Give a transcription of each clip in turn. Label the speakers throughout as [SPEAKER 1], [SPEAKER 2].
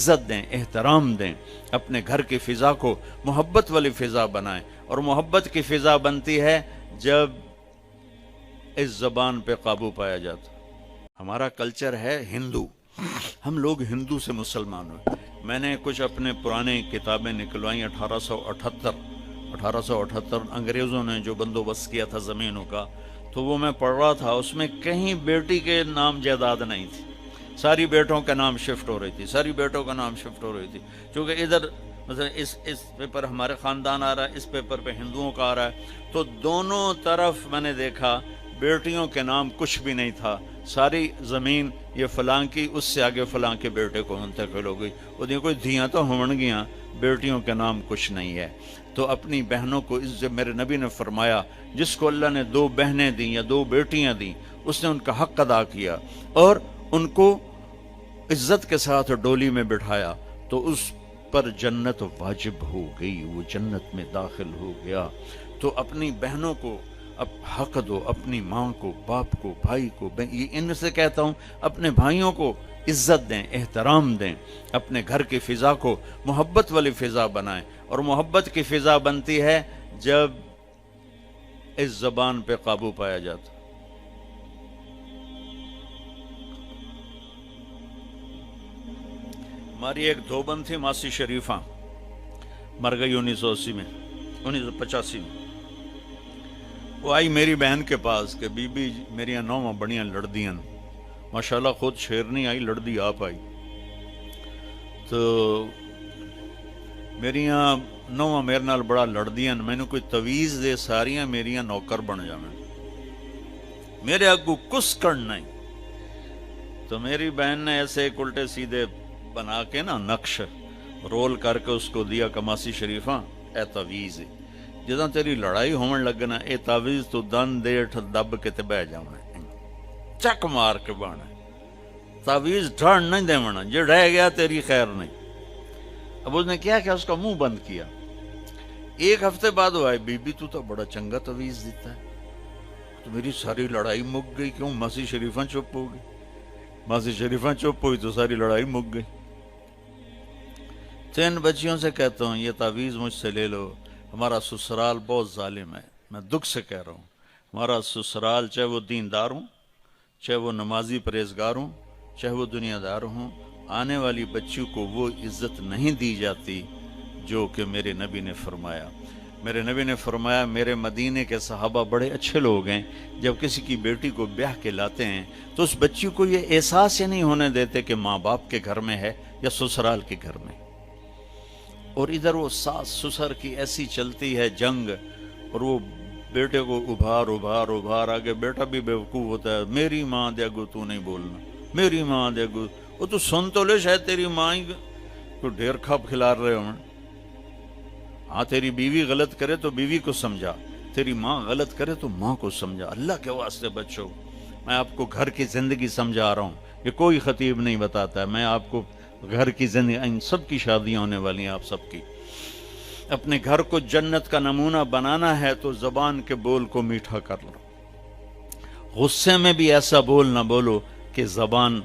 [SPEAKER 1] عزت دیں، احترام دیں، اپنے گھر کی فضا کو محبت والی فضا بنائیں، اور محبت کی فضا بنتی ہے جب اس زبان پہ قابو پایا جاتا۔ ہمارا کلچر ہے ہندو، ہم لوگ ہندو سے مسلمان ہوئے۔ میں نے کچھ اپنے پرانے کتابیں نکلوائیں 1878 انگریزوں نے جو بندوبست کیا تھا زمینوں کا، تو وہ میں پڑھ رہا تھا، اس میں کہیں بیٹی کے نام جائیداد نہیں تھی، ساری بیٹوں کا نام شفٹ ہو رہی تھی، ساری بیٹوں کا نام شفٹ ہو رہی تھی، چونکہ ادھر مثلا اس پیپر ہمارے خاندان آ رہا ہے، اس پیپر پہ ہندوؤں کا آ رہا ہے، تو دونوں طرف میں نے دیکھا بیٹیوں کے نام کچھ بھی نہیں تھا، ساری زمین یہ فلاں کی، اس سے آگے فلاں کے بیٹے کو منتقل ہو گئی، وہ کوئی دھیاں تو ہون گیاں، بیٹیوں کے نام کچھ نہیں ہے۔ تو اپنی بہنوں کو عزت، میرے نبی نے فرمایا جس کو اللہ نے 2 بہنیں دیں یا 2 بیٹیاں دیں، اس نے ان کا حق ادا کیا اور ان کو عزت کے ساتھ ڈولی میں بٹھایا، تو اس پر جنت واجب ہو گئی، وہ جنت میں داخل ہو گیا۔ تو اپنی بہنوں کو اب حق دو، اپنی ماں کو، باپ کو، بھائی کو، یہ ان سے کہتا ہوں اپنے بھائیوں کو عزت دیں، احترام دیں، اپنے گھر کی فضا کو محبت والی فضا بنائیں، اور محبت کی فضا بنتی ہے جب اس زبان پہ قابو پایا جاتا۔ ہماری ایک دھوبن تھی ماسی شریفہ، مر گئی 1980 میں، 1985 میں۔ وہ آئی میری بہن کے پاس کہ بی بی میریاں 9 بڑیاں لڑدیاں، ماشاءاللہ خود شیرنی آئی، لڑدی آپ آئی، تو میریاں 9 میرے نال بڑا لڑدیاں، میں نے کوئی تویز دے ساریاں میریاں نوکر بن جاویں، میرے اگو کس کرنا نہیں۔ تو میری بہن نے ایسے ایک الٹے سیدھے بنا کے نا نقش رول کر کے اس کو دیا، کماسی شریفہ اے تویز جداں تیری لڑائی ہون لگنا، اے تعویز تو دن دیٹھ دب کے تے بہ جاونا، چک مار کے بانا، تعویز ڈھڑ نہیں دیونا، جو رہ گیا تیری خیر نہیں۔ اب اس نے کیا اس کا منہ بند کیا۔ 1 ہفتے بعد وہ آئے، بی بی تو بڑا چنگا تعویز دیتا ہے۔ تو میری ساری لڑائی مک گئی، کیوں؟ ماسی شریفہ چپ ہو گئی، ماسی شریفہ چپ ہوئی تو ساری لڑائی مک گئی۔ 3 بچیوں سے کہتا ہوں یہ تعویز مجھ سے لے لو، ہمارا سسرال بہت ظالم ہے، میں دکھ سے کہہ رہا ہوں، ہمارا سسرال چاہے وہ دیندار ہوں، چاہے وہ نمازی پرہیزگار ہوں، چاہے وہ دنیا دار ہوں، آنے والی بچیوں کو وہ عزت نہیں دی جاتی جو کہ میرے نبی نے فرمایا۔ میرے نبی نے فرمایا میرے مدینے کے صحابہ بڑے اچھے لوگ ہیں، جب کسی کی بیٹی کو بیاہ کے لاتے ہیں تو اس بچی کو یہ احساس ہی نہیں ہونے دیتے کہ ماں باپ کے گھر میں ہے یا سسرال کے گھر میں۔ اور ادھر وہ ساس سسر کی ایسی چلتی ہے جنگ، اور وہ بیٹے کو ابھار آگے، بیٹا بھی بیوقوف ہوتا ہے، میری ماں دے گو تو نہیں بولنا، میری ماں دے گو، وہ تو سن تو لے شاید تیری ماں ہی کو ڈھیر کھپ کھلار رہے ہوں۔ ہاں تیری بیوی غلط کرے تو بیوی کو سمجھا، تیری ماں غلط کرے تو ماں کو سمجھا۔ اللہ کے واسطے بچو، میں آپ کو گھر کی زندگی سمجھا رہا ہوں، یہ کوئی خطیب نہیں بتاتا ہے، میں آپ کو گھر کی زندگی، ان سب کی شادیاں ہونے والی ہیں، آپ سب کی۔ اپنے گھر کو جنت کا نمونہ بنانا ہے تو زبان کے بول کو میٹھا کر لو، غصے میں بھی ایسا بول نہ بولو کہ زبان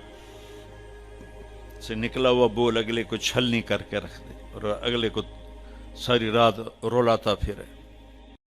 [SPEAKER 1] سے نکلا ہوا بول اگلے کو چھلنی کر کے رکھ دے اور اگلے کو ساری رات رولاتا پھرے۔